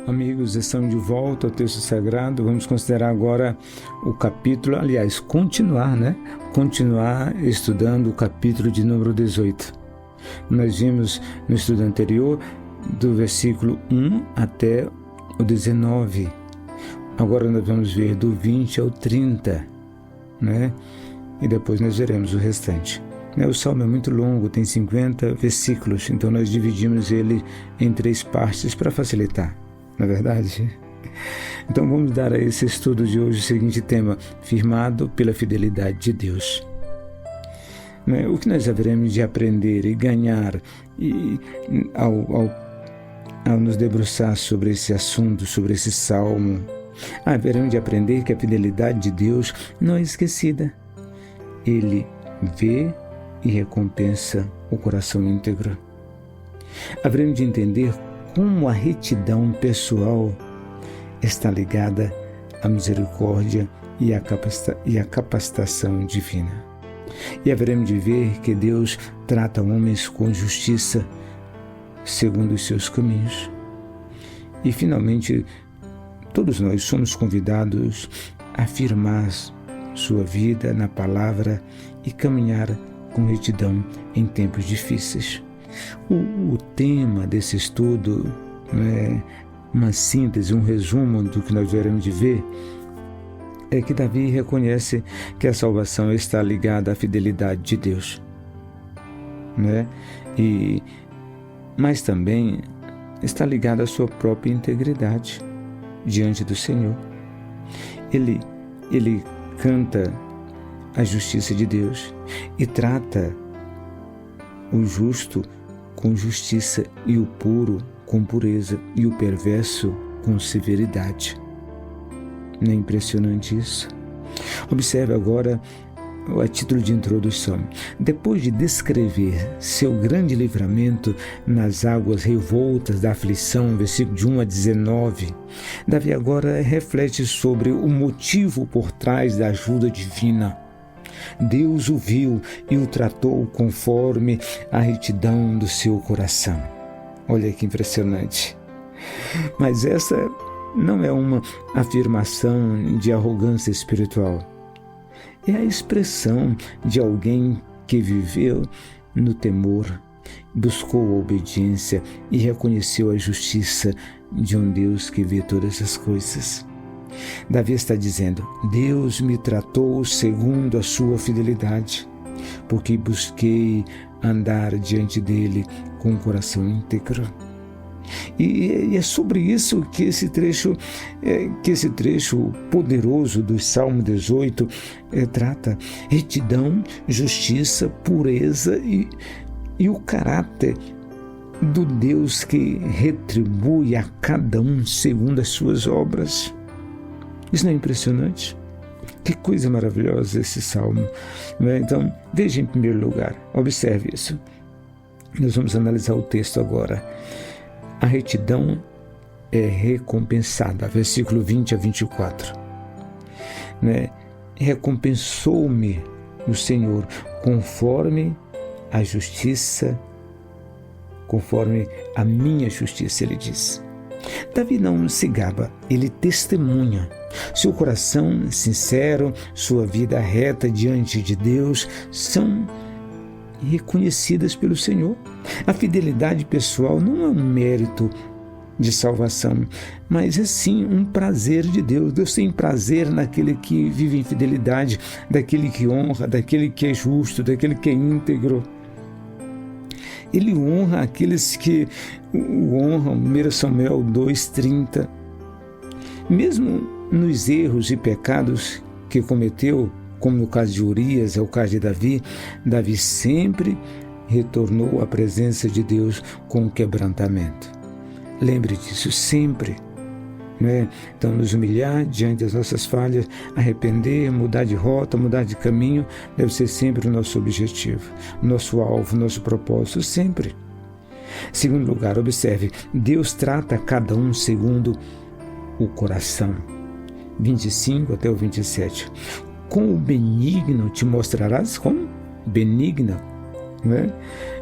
Amigos, estamos de volta ao texto sagrado. Vamos considerar agora o capítulo, continuar estudando o capítulo de número 18. Nós vimos no estudo anterior do versículo 1 até o 19. Agora nós vamos ver do 20 ao 30, E depois nós veremos o restante. O salmo é muito longo, tem 50 versículos, então nós dividimos ele em 3 partes para facilitar, não é verdade? Então vamos dar a esse estudo de hoje o seguinte tema: firmado pela fidelidade de Deus. O que nós haveremos de aprender e ganhar ao nos debruçar sobre esse assunto, sobre esse salmo? Haveremos de aprender que a fidelidade de Deus não é esquecida. Ele vê e recompensa o coração íntegro. Haveremos de entender como a retidão pessoal está ligada à misericórdia e à capacitação divina. E haveremos de ver que Deus trata homens com justiça segundo os seus caminhos. E finalmente, todos nós somos convidados a afirmar sua vida na palavra e caminhar com retidão em tempos difíceis. O tema desse estudo, uma síntese, um resumo do que nós veremos de ver, é que Davi reconhece que a salvação está ligada à fidelidade de Deus, mas também está ligada à sua própria integridade diante do Senhor. Ele canta a justiça de Deus e trata o justo com justiça e o puro com pureza e o perverso com severidade. Não é impressionante isso? Observe agora a título de introdução. Depois de descrever seu grande livramento nas águas revoltas da aflição, versículo de 1 a 19, Davi agora reflete sobre o motivo por trás da ajuda divina. Deus o viu e o tratou conforme a retidão do seu coração. Olha que impressionante. Mas essa não é uma afirmação de arrogância espiritual. É a expressão de alguém que viveu no temor, buscou a obediência e reconheceu a justiça de um Deus que vê todas as coisas. Davi está dizendo: Deus me tratou segundo a sua fidelidade, porque busquei andar diante dele com o coração íntegro. E é sobre isso que esse trecho poderoso do Salmo 18 trata: retidão, justiça, pureza e o caráter do Deus que retribui a cada um segundo as suas obras. Isso não é impressionante? Que coisa maravilhosa esse salmo. Então, veja em primeiro lugar, observe isso. Nós vamos analisar o texto agora. A retidão é recompensada, versículo 20 a 24. Recompensou-me o Senhor conforme a justiça, conforme a minha justiça, ele diz. Davi não se gaba, ele testemunha. Seu coração sincero, sua vida reta diante de Deus são reconhecidas pelo Senhor. A fidelidade pessoal não é um mérito de salvação, mas é sim um prazer de Deus. Deus tem prazer naquele que vive em fidelidade, daquele que honra, daquele que é justo, daquele que é íntegro. Ele honra aqueles que o honram. 1 Samuel 2:30. Mesmo nos erros e pecados que cometeu, como no caso de Urias, é o caso de Davi, Davi sempre retornou à presença de Deus com quebrantamento. Lembre disso sempre. Então, nos humilhar diante das nossas falhas, arrepender, mudar de rota, mudar de caminho, deve ser sempre o nosso objetivo, o nosso alvo, o nosso propósito, sempre. Segundo lugar, observe, Deus trata cada um segundo o coração. 25 até o 27. Com o benigno te mostrarás como? Benigna.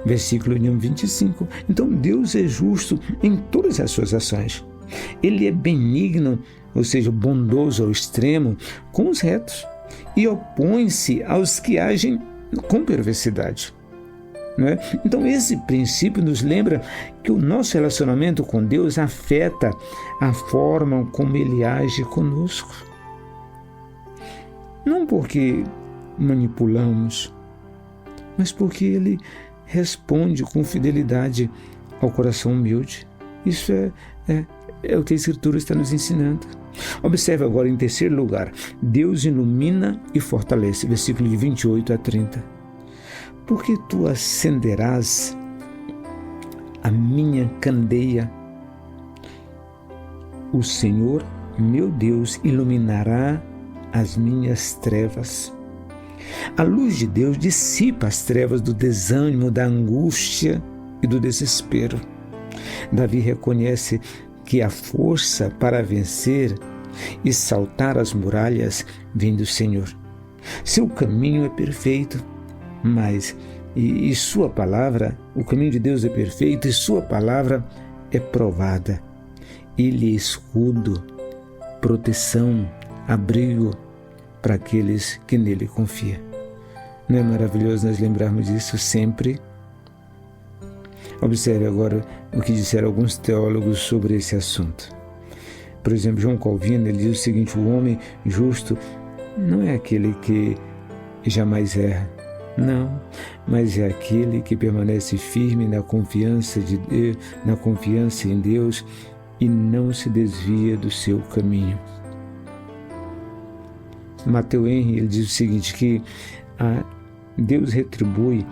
Versículo 25. Então Deus é justo em todas as suas ações. Ele é benigno, ou seja, bondoso ao extremo, com os retos e opõe-se aos que agem com perversidade. Não é? Então, esse princípio nos lembra que o nosso relacionamento com Deus afeta a forma como Ele age conosco. Não porque manipulamos, mas porque Ele responde com fidelidade ao coração humilde. Isso é o que a Escritura está nos ensinando. Observe agora, em terceiro lugar, Deus ilumina e fortalece, versículo de 28 a 30. Porque tu acenderás a minha candeia, o Senhor, meu Deus, iluminará as minhas trevas. A luz de Deus dissipa as trevas do desânimo, da angústia e do desespero. Davi reconhece que a força para vencer e saltar as muralhas vem do Senhor. Seu caminho é perfeito, mas e sua palavra, o caminho de Deus é perfeito e sua palavra é provada. Ele é escudo, proteção, abrigo para aqueles que nele confiam. Não é maravilhoso nós lembrarmos disso sempre? Observe agora o que disseram alguns teólogos sobre esse assunto. Por exemplo, João Calvino, ele diz o seguinte: o homem justo não é aquele que jamais erra, não, mas é aquele que permanece firme na confiança em Deus e não se desvia do seu caminho. Matthew Henry, ele diz o seguinte, que Deus retribui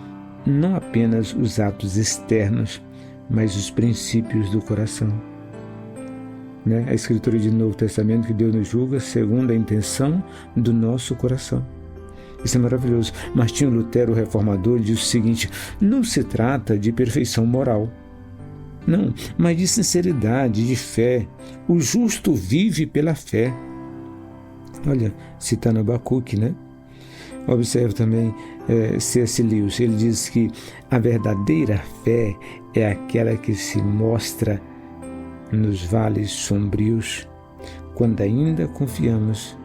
não apenas os atos externos, mas os princípios do coração. A Escritura de Novo Testamento, que Deus nos julga segundo a intenção do nosso coração. Isso é maravilhoso. Martinho Lutero, o reformador, diz o seguinte: não se trata de perfeição moral, não, mas de sinceridade, de fé. O justo vive pela fé. Olha, citando Abacuque, né? Observe também C.S. Lewis, ele diz que a verdadeira fé é aquela que se mostra nos vales sombrios, quando ainda confiamos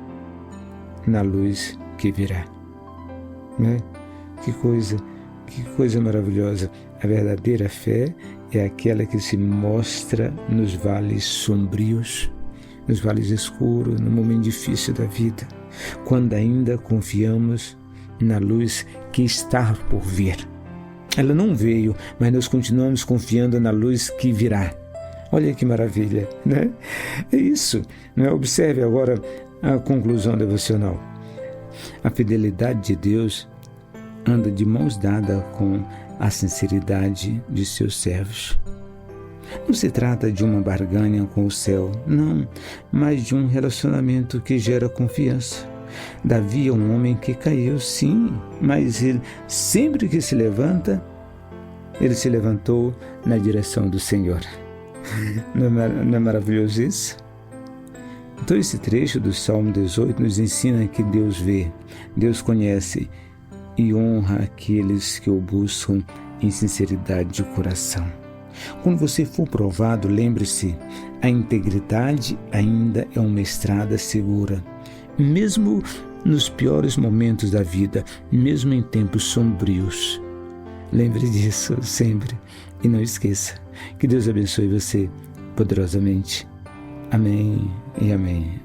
na luz que virá. Né? Que coisa maravilhosa. A verdadeira fé é aquela que se mostra nos vales sombrios, nos vales escuros, no momento difícil da vida, quando ainda confiamos na luz que está por vir. Ela não veio, mas nós continuamos confiando na luz que virá. Olha que maravilha, né? É isso. Né? Observe agora a conclusão devocional. A fidelidade de Deus anda de mãos dadas com a sinceridade de seus servos. Não se trata de uma barganha com o céu, não, mas de um relacionamento que gera confiança. Davi é um homem que caiu, sim, mas ele, sempre que se levanta, ele se levantou na direção do Senhor. Não é maravilhoso isso? Então esse trecho do Salmo 18 nos ensina que Deus vê, Deus conhece e honra aqueles que o buscam em sinceridade de coração. Quando você for provado, lembre-se, a integridade ainda é uma estrada segura. Mesmo nos piores momentos da vida, mesmo em tempos sombrios. Lembre disso sempre e não esqueça. Que Deus abençoe você poderosamente. Amém e amém.